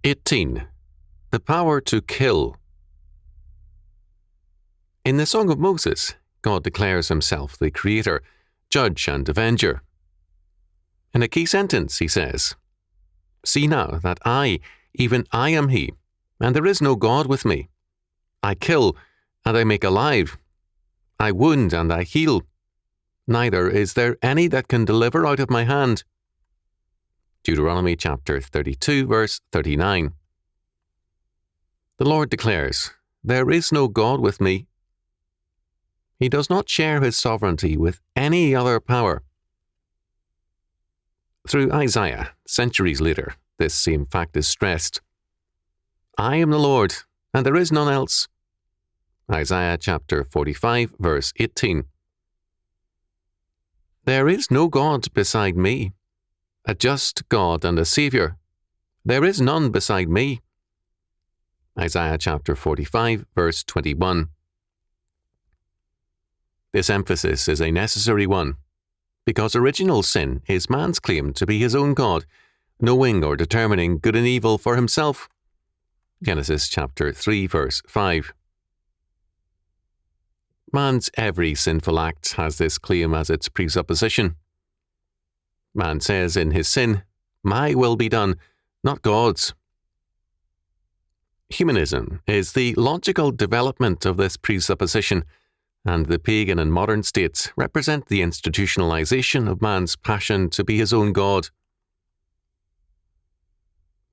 18. The power to kill. In the Song of Moses, God declares himself the creator, judge, and avenger. In a key sentence, he says, "See now that I, even I am he, and there is no God with me. I kill, and I make alive. I wound, and I heal. Neither is there any that can deliver out of my hand." Deuteronomy chapter 32, verse 39. The Lord declares, "There is no God with me." He does not share his sovereignty with any other power. Through Isaiah, centuries later, this same fact is stressed. "I am the Lord, and there is none else." Isaiah chapter 45, verse 18. "There is no God beside me, a just God and a Saviour. There is none beside me." Isaiah chapter 45, verse 21. This emphasis is a necessary one, because original sin is man's claim to be his own God, knowing or determining good and evil for himself. Genesis chapter 3, verse 5. Man's every sinful act has this claim as its presupposition. Man says in his sin, "My will be done, not God's." Humanism is the logical development of this presupposition, and the pagan and modern states represent the institutionalization of man's passion to be his own God.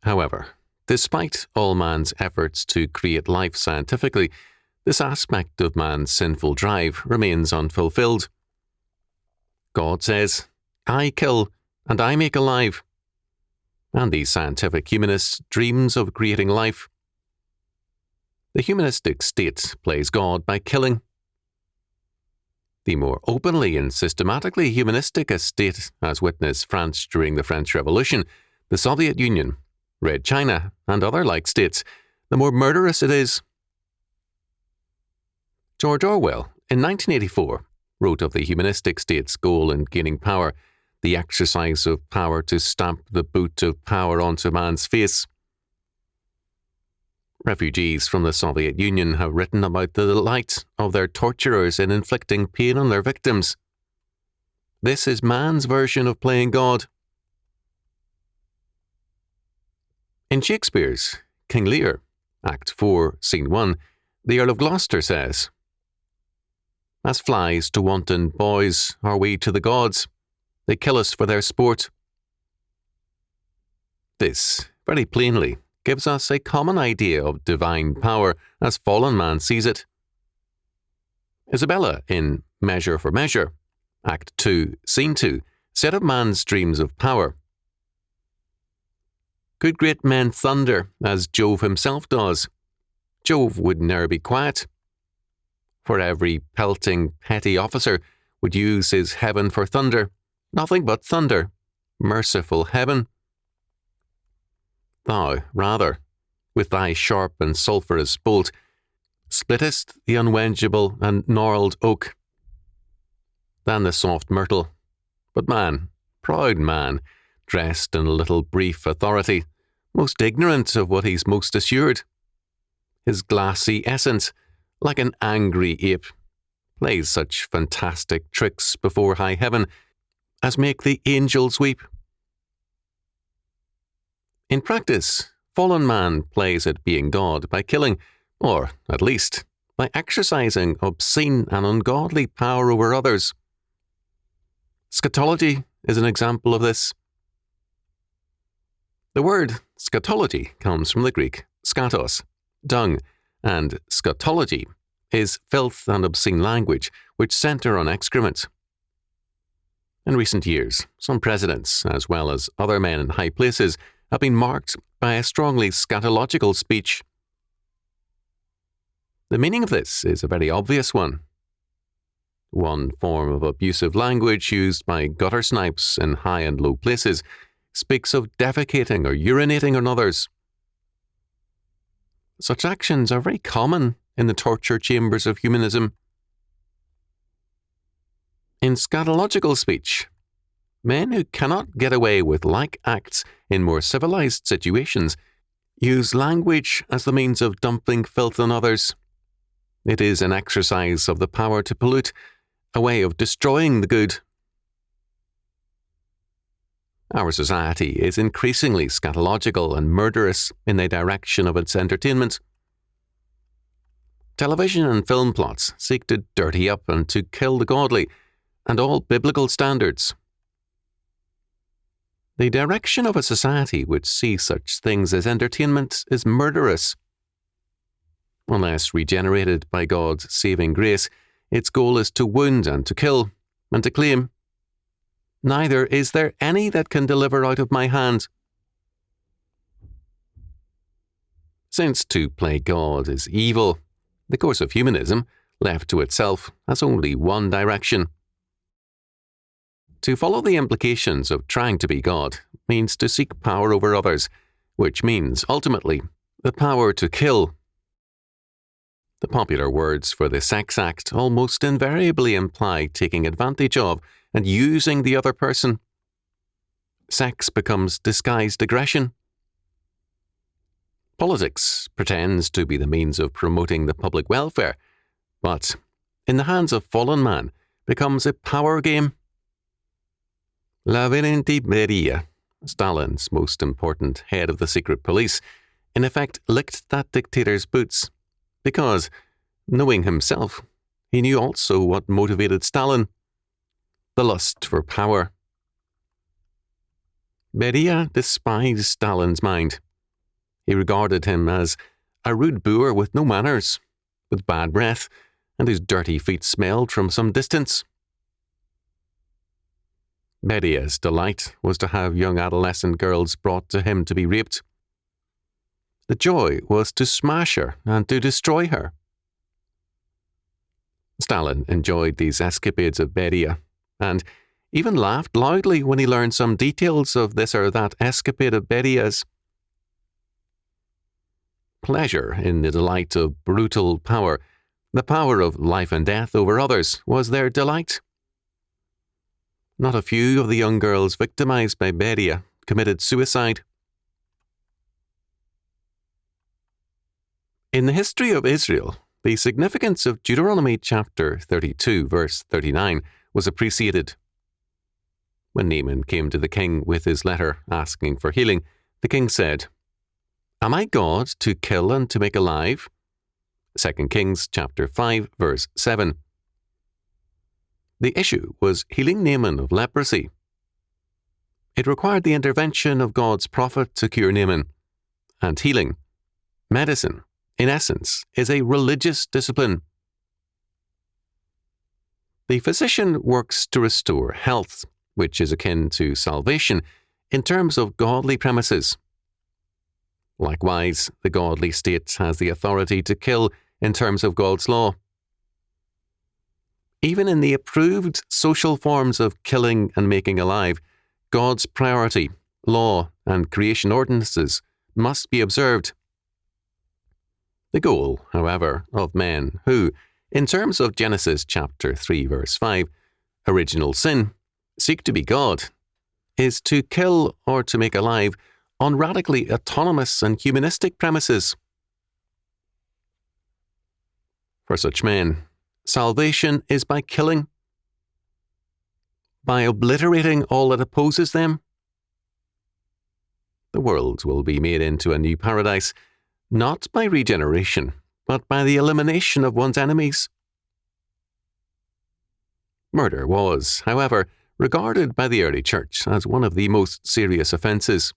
However, despite all man's efforts to create life scientifically, this aspect of man's sinful drive remains unfulfilled. God says, "I kill, and I make alive." And the scientific humanist dreams of creating life. The humanistic state plays God by killing. The more openly and systematically humanistic a state, as witnessed France during the French Revolution, the Soviet Union, Red China, and other like states, the more murderous it is. George Orwell, in 1984, wrote of the humanistic state's goal in gaining power, the exercise of power to stamp the boot of power onto man's face. Refugees from the Soviet Union have written about the delight of their torturers in inflicting pain on their victims. This is man's version of playing God. In Shakespeare's King Lear, Act 4, Scene 1, the Earl of Gloucester says, "As flies to wanton boys are we to the gods. They kill us for their sport." This, very plainly, gives us a common idea of divine power as fallen man sees it. Isabella in Measure for Measure, Act 2, Scene 2, said of man's dreams of power, "Could great men thunder as Jove himself does? Jove would ne'er be quiet. For every pelting petty officer would use his heaven for thunder, nothing but thunder, merciful heaven. Thou, rather, with thy sharp and sulphurous bolt, splittest the unwengeable and gnarled oak, than the soft myrtle. But man, proud man, dressed in a little brief authority, most ignorant of what he's most assured, his glassy essence, like an angry ape, plays such fantastic tricks before high heaven as make the angels weep." In practice, fallen man plays at being God by killing, or, at least, by exercising obscene and ungodly power over others. Scatology is an example of this. The word scatology comes from the Greek scatos, dung, and scatology is filth and obscene language which centre on excrement. In recent years, some presidents, as well as other men in high places, have been marked by a strongly scatological speech. The meaning of this is a very obvious one. One form of abusive language used by gutter snipes in high and low places speaks of defecating or urinating on others. Such actions are very common in the torture chambers of humanism. In scatological speech, men who cannot get away with like acts in more civilized situations use language as the means of dumping filth on others. It is an exercise of the power to pollute, a way of destroying the good. Our society is increasingly scatological and murderous in the direction of its entertainment. Television and film plots seek to dirty up and to kill the godly and all biblical standards. The direction of a society which sees such things as entertainment is murderous. Unless regenerated by God's saving grace, its goal is to wound and to kill, and to claim, "Neither is there any that can deliver out of my hand." Since to play God is evil, the course of humanism, left to itself, has only one direction. To follow the implications of trying to be God means to seek power over others, which means, ultimately, the power to kill. The popular words for the sex act almost invariably imply taking advantage of and using the other person. Sex becomes disguised aggression. Politics pretends to be the means of promoting the public welfare, but, in the hands of fallen man, becomes a power game. Lavrenti Beria, Stalin's most important head of the secret police, in effect licked that dictator's boots, because, knowing himself, he knew also what motivated Stalin: the lust for power. Beria despised Stalin's mind. He regarded him as a rude boor with no manners, with bad breath, and whose dirty feet smelled from some distance. Beria's delight was to have young adolescent girls brought to him to be raped. The joy was to smash her and to destroy her. Stalin enjoyed these escapades of Beria, and even laughed loudly when he learned some details of this or that escapade of Beria's. Pleasure in the delight of brutal power, the power of life and death over others, was their delight. Not a few of the young girls victimized by Beria committed suicide. In the history of Israel, the significance of Deuteronomy chapter 32, verse 39 was appreciated. When Naaman came to the king with his letter asking for healing, the king said, "Am I God to kill and to make alive?" 2 Kings chapter 5, verse 7. The issue was healing Naaman of leprosy. It required the intervention of God's prophet to cure Naaman, and healing, medicine, in essence, is a religious discipline. The physician works to restore health, which is akin to salvation, in terms of godly premises. Likewise, the godly state has the authority to kill in terms of God's law. Even in the approved social forms of killing and making alive, God's priority, law, and creation ordinances must be observed. The goal, however, of men who, in terms of Genesis chapter 3, verse 5, original sin, seek to be God, is to kill or to make alive on radically autonomous and humanistic premises. For such men, salvation is by killing, by obliterating all that opposes them. The world will be made into a new paradise, not by regeneration, but by the elimination of one's enemies. Murder was, however, regarded by the early church as one of the most serious offences.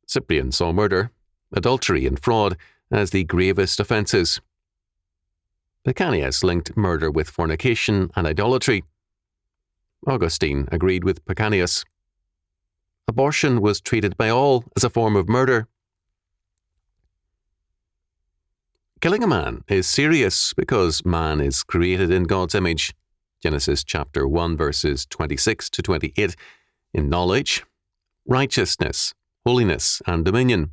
Cyprian saw murder, adultery and fraud as the gravest offences. Pacanus linked murder with fornication and idolatry. Augustine agreed with Pacanus. Abortion was treated by all as a form of murder. Killing a man is serious because man is created in God's image, Genesis chapter 1 verses 26 to 28, in knowledge, righteousness, holiness, and dominion,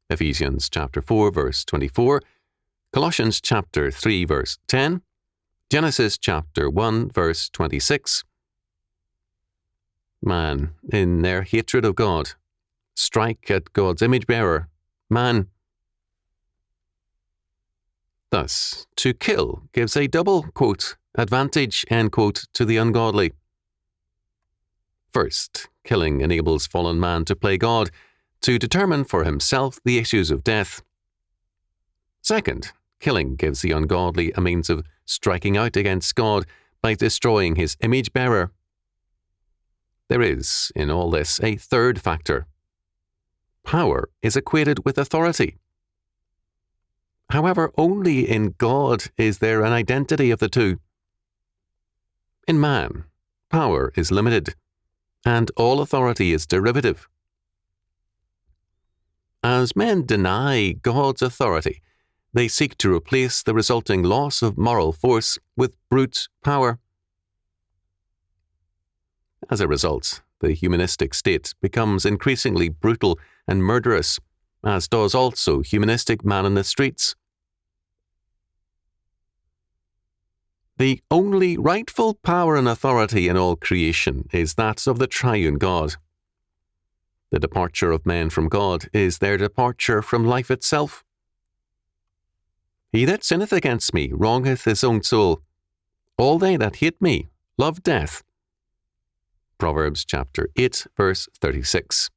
Ephesians chapter 4 verse 24, Colossians chapter 3 verse 10, Genesis chapter 1 verse 26. Man, in their hatred of God, strike at God's image-bearer, man. Thus, to kill gives a double, quote, advantage, end quote, to the ungodly. First, killing enables fallen man to play God, to determine for himself the issues of death. Second, killing gives the ungodly a means of striking out against God by destroying his image-bearer. There is, in all this, a third factor. Power is equated with authority. However, only in God is there an identity of the two. In man, power is limited, and all authority is derivative. As men deny God's authority, they seek to replace the resulting loss of moral force with brute power. As a result, the humanistic state becomes increasingly brutal and murderous, as does also humanistic man in the streets. The only rightful power and authority in all creation is that of the triune God. The departure of men from God is their departure from life itself. He that sinneth against me wrongeth his own soul. All they that hate me love death. Proverbs chapter 8, verse 36.